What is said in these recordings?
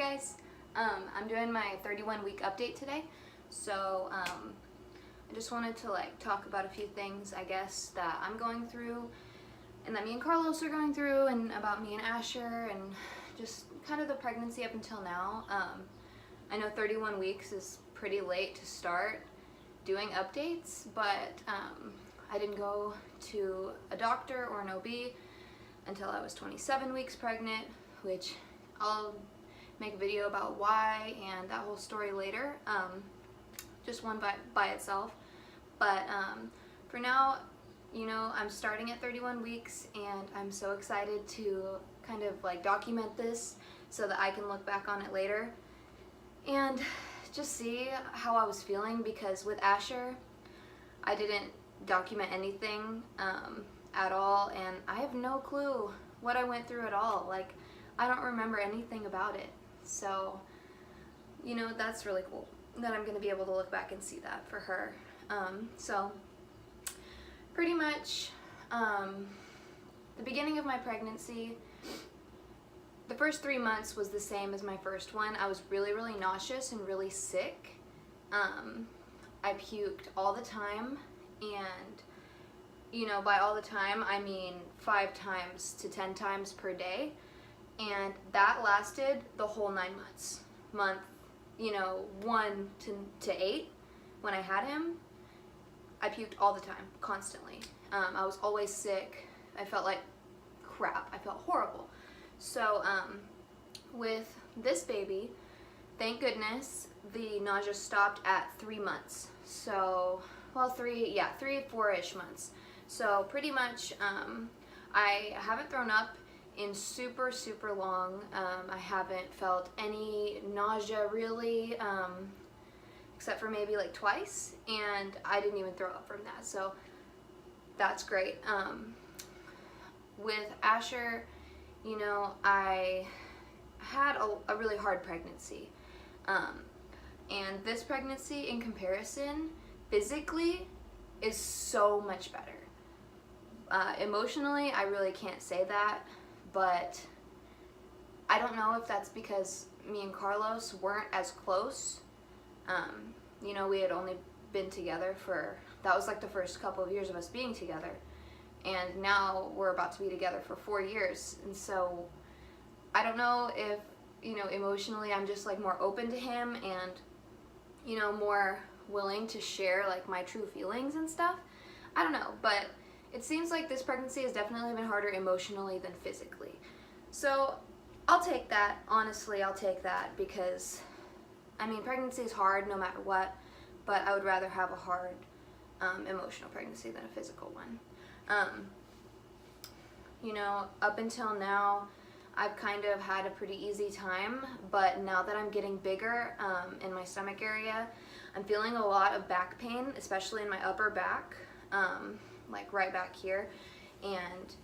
guys, I'm doing my 31-week update today, so I just wanted to talk about a few things, I guess, that I'm going through and that me and Carlos are going through, and about me and Asher, and just kind of the pregnancy up until now. I know 31 weeks is pretty late to start doing updates, but I didn't go to a doctor or an OB until I was 27 weeks pregnant, which I'll make a video about why and that whole story later, just one by itself. But for now, you know, I'm starting at 31 weeks and I'm so excited to kind of document this so that I can look back on it later and just see how I was feeling, because with Asher, I didn't document anything at all, and I have no clue what I went through at all. I don't remember anything about it. So, you know, that's really cool that I'm going to be able to look back and see that for her. So, pretty much, the beginning of my pregnancy, the first 3 months was the same as my first one. I was really, really nauseous and really sick. I puked all the time, and, you know, by all the time, I mean 5 times to 10 times per day. And that lasted the whole 9 months. Month, you know, 1 to 8, when I had him, I puked all the time, constantly. I was always sick. I felt like crap. I felt horrible. So, with this baby, thank goodness, the nausea stopped at 3 months. So, well, 4-ish months. So, pretty much, I haven't thrown up in super, super long. I haven't felt any nausea really, except for maybe twice, and I didn't even throw up from that, so that's great. With Asher, you know, I had a really hard pregnancy, and this pregnancy in comparison, physically, is so much better. Emotionally, I really can't say that, but I don't know if that's because me and Carlos weren't as close. You know, we had only been together that was the first couple of years of us being together, and now we're about to be together for 4 years, and so I don't know if, you know, emotionally I'm just more open to him and, you know, more willing to share my true feelings and stuff. I don't know, but it seems like this pregnancy has definitely been harder emotionally than physically. So I'll take that, honestly, I'll take that, because I mean, pregnancy is hard no matter what, but I would rather have a hard emotional pregnancy than a physical one. You know, up until now, I've kind of had a pretty easy time, but now that I'm getting bigger in my stomach area, I'm feeling a lot of back pain, especially in my upper back, right back here, and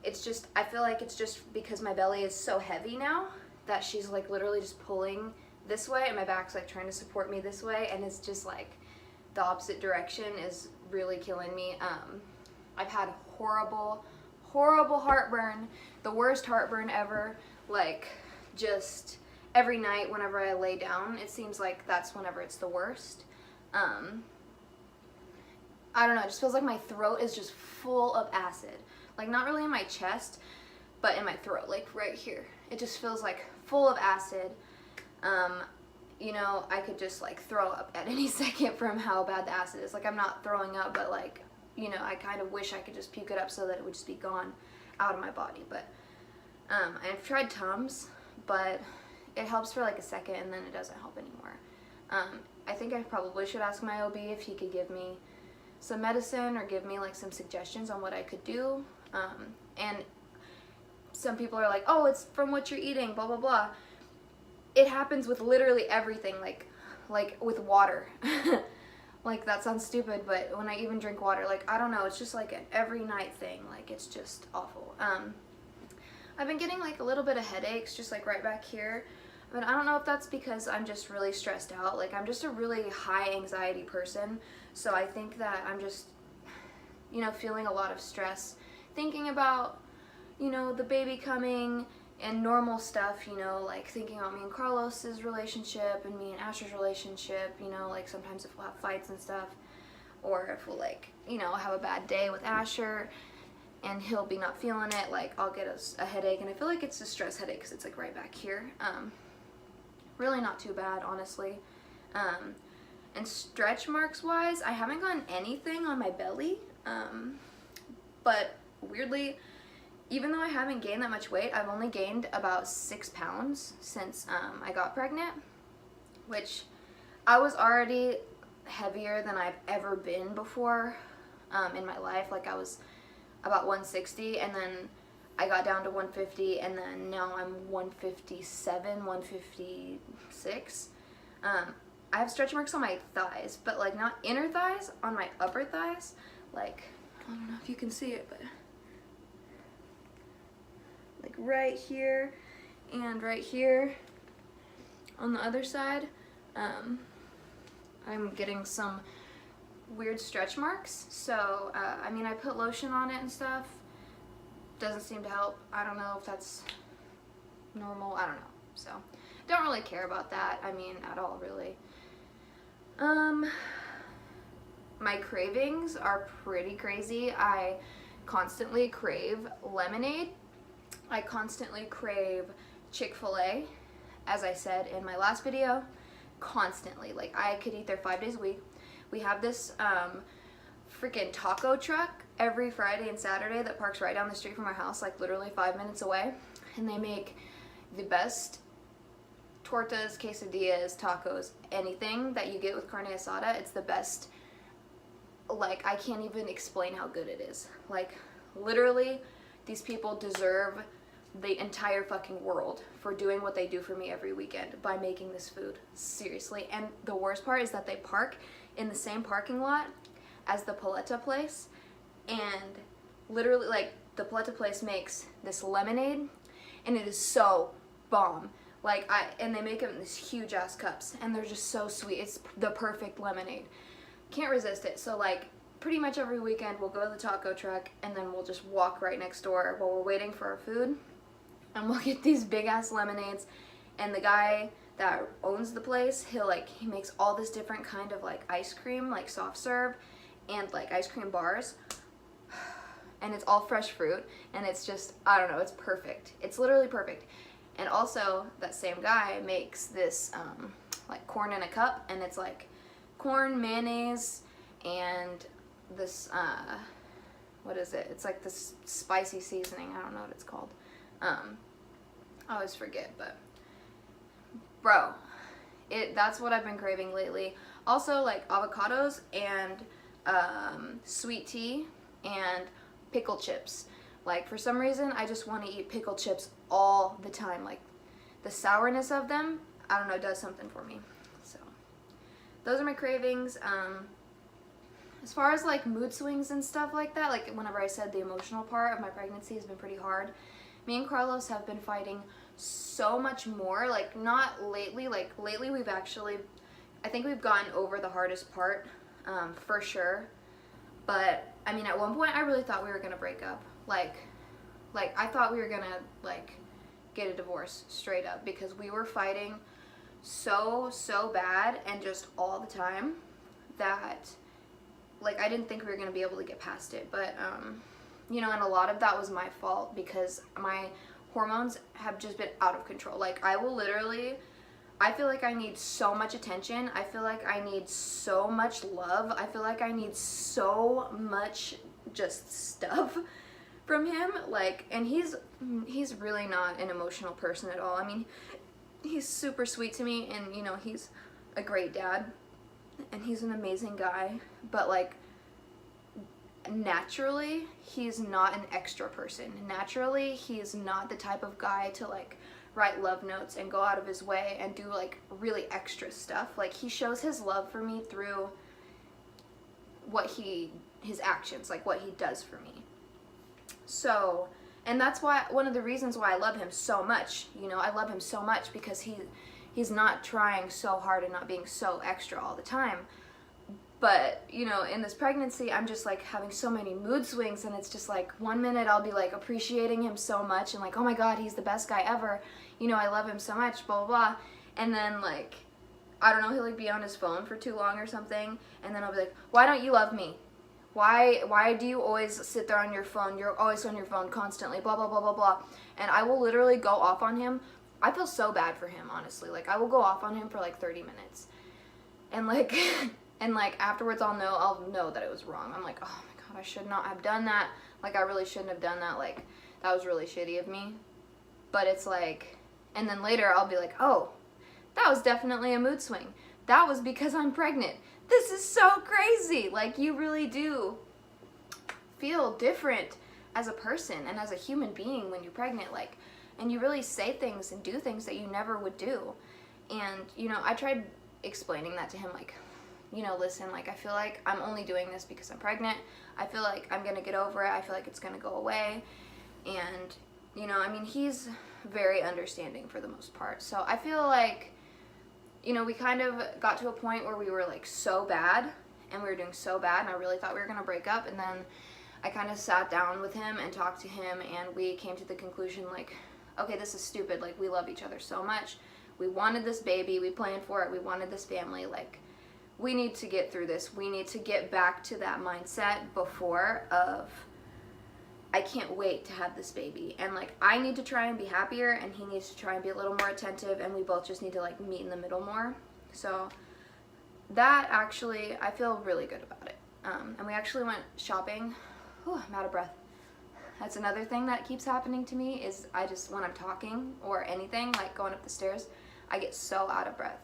it's just, I feel like it's just because my belly is so heavy now that she's literally just pulling this way, and my back's trying to support me this way, and it's just the opposite direction is really killing me. I've had horrible heartburn, the worst heartburn ever. Just every night whenever I lay down, it seems like that's whenever it's the worst. I don't know, it just feels like my throat is just full of acid. Not really in my chest, but in my throat, right here. It just feels full of acid. You know, I could just throw up at any second from how bad the acid is. I'm not throwing up, but you know, I kind of wish I could just puke it up so that it would just be gone out of my body. But I've tried Tums, but it helps for a second and then it doesn't help anymore. I think I probably should ask my OB if he could give me some medicine or give me some suggestions on what I could do. And some people are oh, it's from what you're eating, blah blah blah. It happens with literally everything, like with water. That sounds stupid, but when I even drink water, I don't know, it's just an every night thing. It's just awful. I've been getting a little bit of headaches, just right back here, but I don't know if that's because I'm just really stressed out. I'm just a really high anxiety person, so I think that I'm just, you know, feeling a lot of stress, thinking about, you know, the baby coming and normal stuff, you know, like thinking about me and Carlos's relationship and me and Asher's relationship, you know, like sometimes if we'll have fights and stuff, or if we'll, like, you know, have a bad day with Asher and he'll be not feeling it, like I'll get a headache, and I feel like it's a stress headache because it's like right back here. Really not too bad, honestly. And stretch marks wise, I haven't gotten anything on my belly, but weirdly, even though I haven't gained that much weight, I've only gained about 6 pounds since I got pregnant, which I was already heavier than I've ever been before in my life. Like I was about 160, and then I got down to 150, and then now I'm 157, 156. I have stretch marks on my thighs, but like not inner thighs, on my upper thighs. Like, I don't know if you can see it, but like right here and right here on the other side, I'm getting some weird stretch marks. So, I mean, I put lotion on it and stuff. Doesn't seem to help. I don't know if that's normal. I don't know. So, don't really care about that. I mean, at all, really. My cravings are pretty crazy. I constantly crave lemonade. I constantly crave Chick-fil-A, as I said in my last video. Constantly. Like, I could eat there 5 days a week. We have this freaking taco truck every Friday and Saturday that parks right down the street from our house, like literally 5 minutes away. And they make the best tortas, quesadillas, tacos, anything that you get with carne asada. It's the best. Like, I can't even explain how good it is. Like, literally, these people deserve the entire fucking world for doing what they do for me every weekend by making this food. Seriously. And the worst part is that they park in the same parking lot as the paleta place, and literally, like, the paleta place makes this lemonade, and it is so bomb. Like, and they make them in these huge ass cups, and they're just so sweet. It's the perfect lemonade. Can't resist it. So, like, pretty much every weekend we'll go to the taco truck, and then we'll just walk right next door while we're waiting for our food, and we'll get these big ass lemonades. And the guy that owns the place, he makes all this different kind of like ice cream, like soft serve, and like ice cream bars, and it's all fresh fruit, and it's just, I don't know, it's perfect. It's literally perfect. And also, that same guy makes this like corn in a cup, and it's like corn, mayonnaise, and this what is it? It's like this spicy seasoning. I don't know what it's called. I always forget, but bro, that's what I've been craving lately. Also, like avocados and sweet tea and pickle chips. Like, for some reason, I just want to eat pickle chips all the time. Like, the sourness of them, I don't know, does something for me. So, those are my cravings. As far as, like, mood swings and stuff like that, like, whenever I said the emotional part of my pregnancy has been pretty hard. Me and Carlos have been fighting so much more. Like, not lately. Like, lately we've actually, I think we've gotten over the hardest part, for sure. But, I mean, at one point, I really thought we were going to break up. Like, I thought we were going to, like, get a divorce straight up, because we were fighting so bad and just all the time that, like, I didn't think we were going to be able to get past it. But, you know, and a lot of that was my fault, because my hormones have just been out of control. Like, I will literally, I feel like I need so much attention. I feel like I need so much love. I feel like I need so much just stuff from him. Like, and he's really not an emotional person at all. I mean, he's super sweet to me, and, you know, he's a great dad, and he's an amazing guy, but, like, naturally, he's not an extra person. Naturally, he's not the type of guy to, like, write love notes and go out of his way and do, like, really extra stuff. Like, he shows his love for me through his actions, like, what he does for me. So, and that's why, one of the reasons why I love him so much, you know, I love him so much, because he's not trying so hard and not being so extra all the time. But, you know, in this pregnancy, I'm just like having so many mood swings, and it's just like 1 minute I'll be like appreciating him so much and like, oh my God, he's the best guy ever. You know, I love him so much, blah, blah, blah. And then like, I don't know, he'll like be on his phone for too long or something. And then I'll be like, why don't you love me? Why do you always sit there on your phone? You're always on your phone constantly, blah, blah, blah, blah, blah. And I will literally go off on him. I feel so bad for him, honestly. Like, I will go off on him for like 30 minutes. And like, and like afterwards I'll know that it was wrong. I'm like, oh my God, I should not have done that. Like, I really shouldn't have done that. Like, that was really shitty of me. But it's like, and then later I'll be like, oh, that was definitely a mood swing. That was because I'm pregnant. This is so crazy. Like, you really do feel different as a person and as a human being when you're pregnant. Like, and you really say things and do things that you never would do. And, you know, I tried explaining that to him, like, you know, listen, like, I feel like I'm only doing this because I'm pregnant. I feel like I'm gonna get over it. I feel like it's gonna go away. And, you know, I mean, he's very understanding for the most part. So I feel like, you know, we kind of got to a point where we were like so bad, and we were doing so bad, and I really thought we were gonna break up. And then I kind of sat down with him and talked to him, and we came to the conclusion, like, okay, this is stupid. Like, we love each other so much. We wanted this baby. We planned for it. We wanted this family. Like, we need to get through this. We need to get back to that mindset before of, I can't wait to have this baby. And like, I need to try and be happier, and he needs to try and be a little more attentive, and we both just need to like meet in the middle more. So that actually, I feel really good about it. And we actually went shopping. Whew, I'm out of breath. That's another thing that keeps happening to me is I just, when I'm talking or anything, like going up the stairs, I get so out of breath.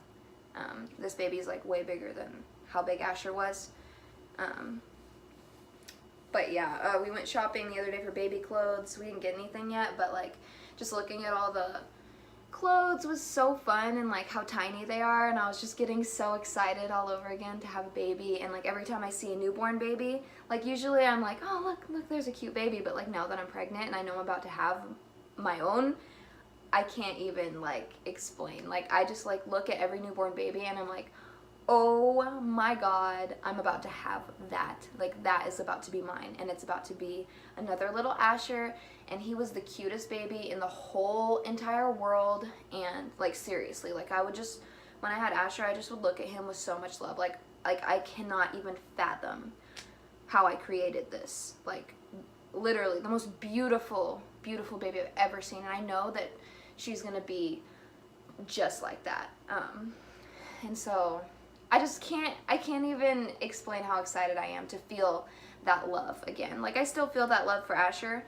This baby is like way bigger than how big Asher was. But yeah, we went shopping the other day for baby clothes. We didn't get anything yet, but like just looking at all the clothes was so fun, and like how tiny they are, and I was just getting so excited all over again to have a baby. And like every time I see a newborn baby, like usually I'm like, oh look, there's a cute baby, but like now that I'm pregnant and I know I'm about to have my own, I can't even like explain. Like, I just like look at every newborn baby and I'm like, oh my God, I'm about to have that. Like, that is about to be mine, and it's about to be another little Asher. And he was the cutest baby in the whole entire world. And like, seriously, like, I would just, when I had Asher, I just would look at him with so much love. Like I cannot even fathom how I created this. Like, literally the most beautiful baby I've ever seen. And I know that she's gonna be just like that. And so I can't even explain how excited I am to feel that love again. Like, I still feel that love for Asher,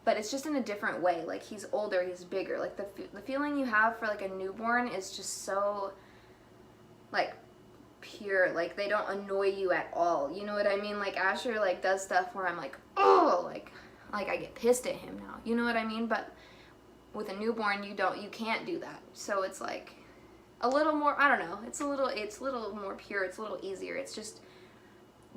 but it's just in a different way. Like, he's older, he's bigger. Like, the feeling you have for like a newborn is just so like pure. Like, they don't annoy you at all. You know what I mean? Like, Asher like does stuff where I'm like, oh, like I get pissed at him now. You know what I mean? But with a newborn, you can't do that. So it's like a little more, I don't know, it's a little more pure, it's a little easier. It's just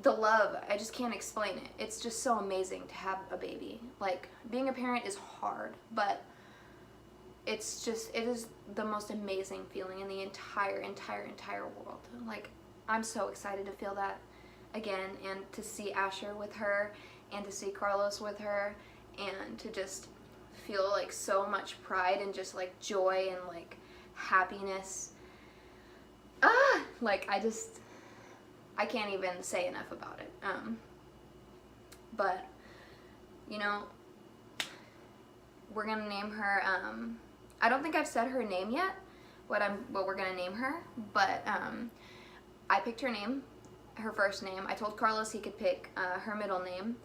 the love, I just can't explain it. It's just so amazing to have a baby. Like, being a parent is hard, but it is the most amazing feeling in the entire world. Like, I'm so excited to feel that again, and to see Asher with her, and to see Carlos with her, and to just feel like so much pride and just like joy and like happiness. Like, I can't even say enough about it. But you know, we're gonna name her, I don't think I've said her name yet, what we're gonna name her, but I picked her name, her first name. I told Carlos he could pick her middle name,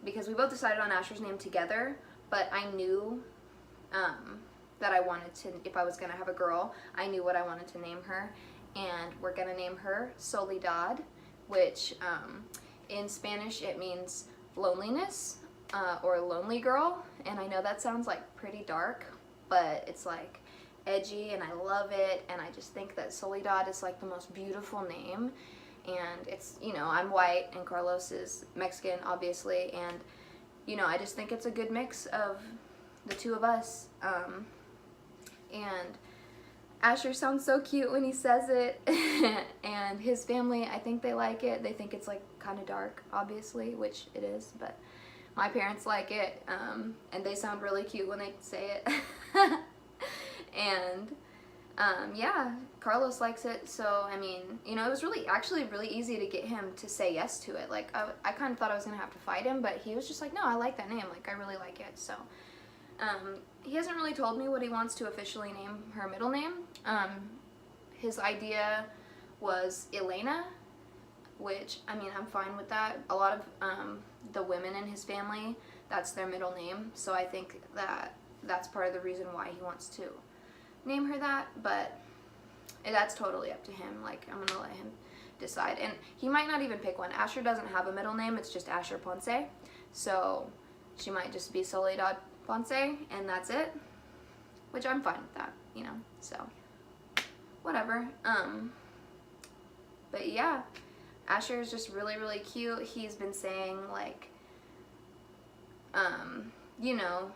because we both decided on Asher's name together, but I knew that I wanted to, if I was gonna have a girl, I knew what I wanted to name her, and we're gonna name her Soledad, which in Spanish it means loneliness, or lonely girl. And I know that sounds like pretty dark, but it's like edgy, and I love it, and I just think that Soledad is like the most beautiful name. And it's, you know, I'm white and Carlos is Mexican, obviously, and you know, I just think it's a good mix of the two of us. And Asher sounds so cute when he says it, and his family, I think they like it. They think it's like kind of dark, obviously, which it is, but my parents like it, and they sound really cute when they say it. And yeah, Carlos likes it, so I mean, you know, it was actually really easy to get him to say yes to it. Like, I kind of thought I was gonna have to fight him, but he was just like, no, I like that name, like, I really like it. So he hasn't really told me what he wants to officially name her middle name. His idea was Elena, which, I mean, I'm fine with that. A lot of the women in his family, that's their middle name, so I think that that's part of the reason why he wants to name her that, but that's totally up to him. Like, I'm gonna let him decide, and he might not even pick one. Asher doesn't have a middle name, it's just Asher Ponce, so she might just be Soledad Ponce, and that's it, which I'm fine with that, you know, so whatever. But yeah, Asher is just really, really cute. He's been saying, like, you know,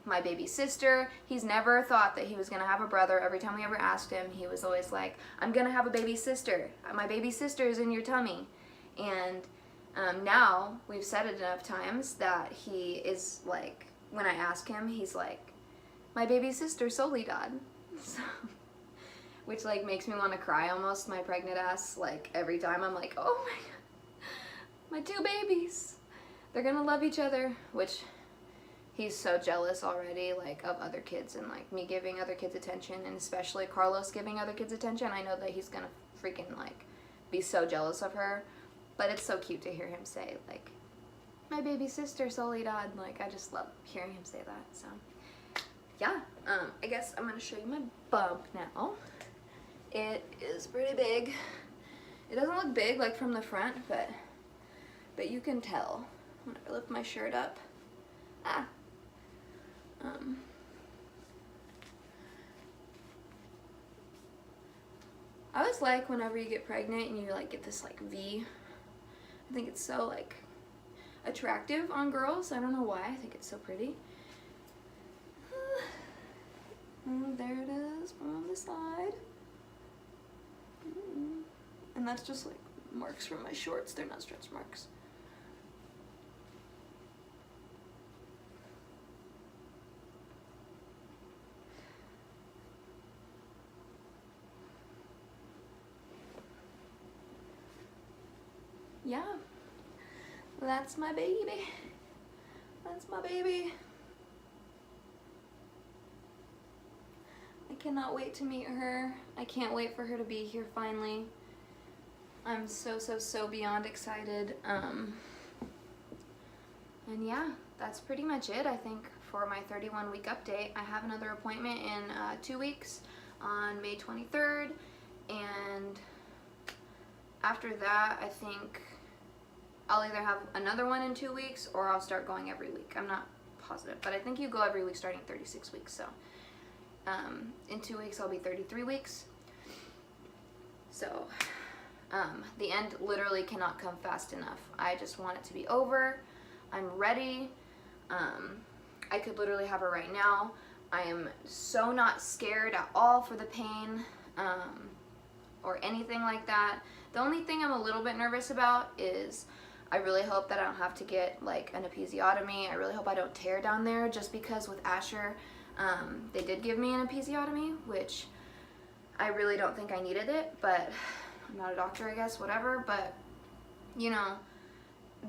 my baby sister. He's never thought that he was gonna have a brother. Every time we ever asked him, he was always like, I'm gonna have a baby sister. My baby sister is in your tummy. And now we've said it enough times that he is like, when I ask him, he's like, my baby sister Soledad. So, which like makes me want to cry almost, my pregnant ass. Like, every time I'm like, oh my god, my two babies, they're gonna love each other, which he's so jealous already, like, of other kids, and like me giving other kids attention, and especially Carlos giving other kids attention. I know that he's gonna freaking like be so jealous of her, but it's so cute to hear him say, like, my baby sister Soledad. Like, I just love hearing him say that. So yeah, I guess I'm gonna show you my bump now. It is pretty big. It doesn't look big like from the front, but you can tell when I lift my shirt up. I always like whenever you get pregnant and you like get this like V. I think it's so like attractive on girls. I don't know why. I think it's so pretty. And there it is from the side. And that's just like marks from my shorts. They're not stretch marks. Yeah, that's my baby. That's my baby. I cannot wait to meet her. I can't wait for her to be here finally. I'm so beyond excited. And yeah, that's pretty much it, I think, for my 31-week update. I have another appointment in 2 weeks on May 23rd, and after that, I think I'll either have another one in 2 weeks or I'll start going every week. I'm not positive, but I think you go every week starting 36 weeks. So in 2 weeks, I'll be 33 weeks. So the end literally cannot come fast enough. I just want it to be over. I'm ready. I could literally have her right now. I am so not scared at all for the pain or anything like that. The only thing I'm a little bit nervous about is I really hope that I don't have to get like an episiotomy. I really hope I don't tear down there, just because with Asher, they did give me an episiotomy, which I really don't think I needed it, but I'm not a doctor, I guess, whatever. But, you know,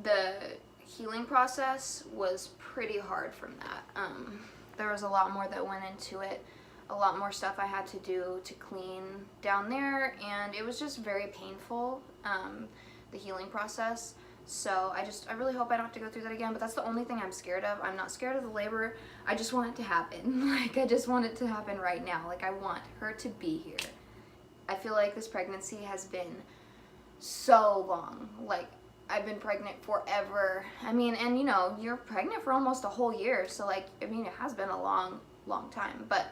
the healing process was pretty hard from that. There was a lot more that went into it. A lot more stuff I had to do to clean down there, and it was just very painful, the healing process. So I really hope I don't have to go through that again, but that's the only thing I'm scared of. I'm not scared of the labor. I just want it to happen. Like, I just want it to happen right now. Like, I want her to be here. I feel like this pregnancy has been so long. Like, I've been pregnant forever. I mean, and you know, you're pregnant for almost a whole year, so like, I mean, it has been a long time, but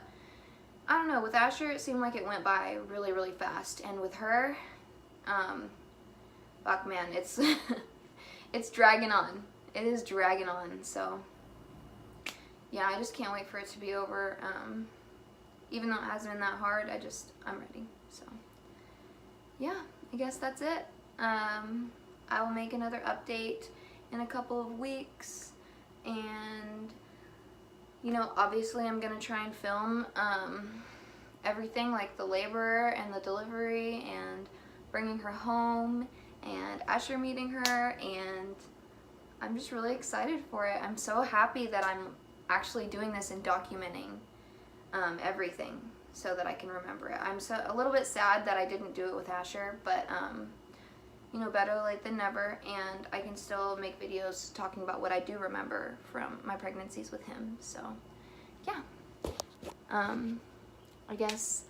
I don't know, with Asher, it seemed like it went by really, really fast, and with her, fuck man, it's, it's dragging on. It is dragging on, so, yeah, I just can't wait for it to be over. even though it hasn't been that hard, I'm ready. So yeah, I guess that's it. I will make another update in a couple of weeks, and you know, obviously I'm gonna try and film everything, like the labor and the delivery and bringing her home and Asher meeting her, and I'm just really excited for it. I'm so happy that I'm actually doing this and documenting everything so that I can remember it. I'm a little bit sad that I didn't do it with Asher, but you know, better late than never, and I can still make videos talking about what I do remember from my pregnancies with him. So yeah, I guess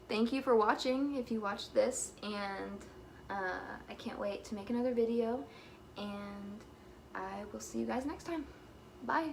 thank you for watching if you watched this, and I can't wait to make another video, and I will see you guys next time. Bye.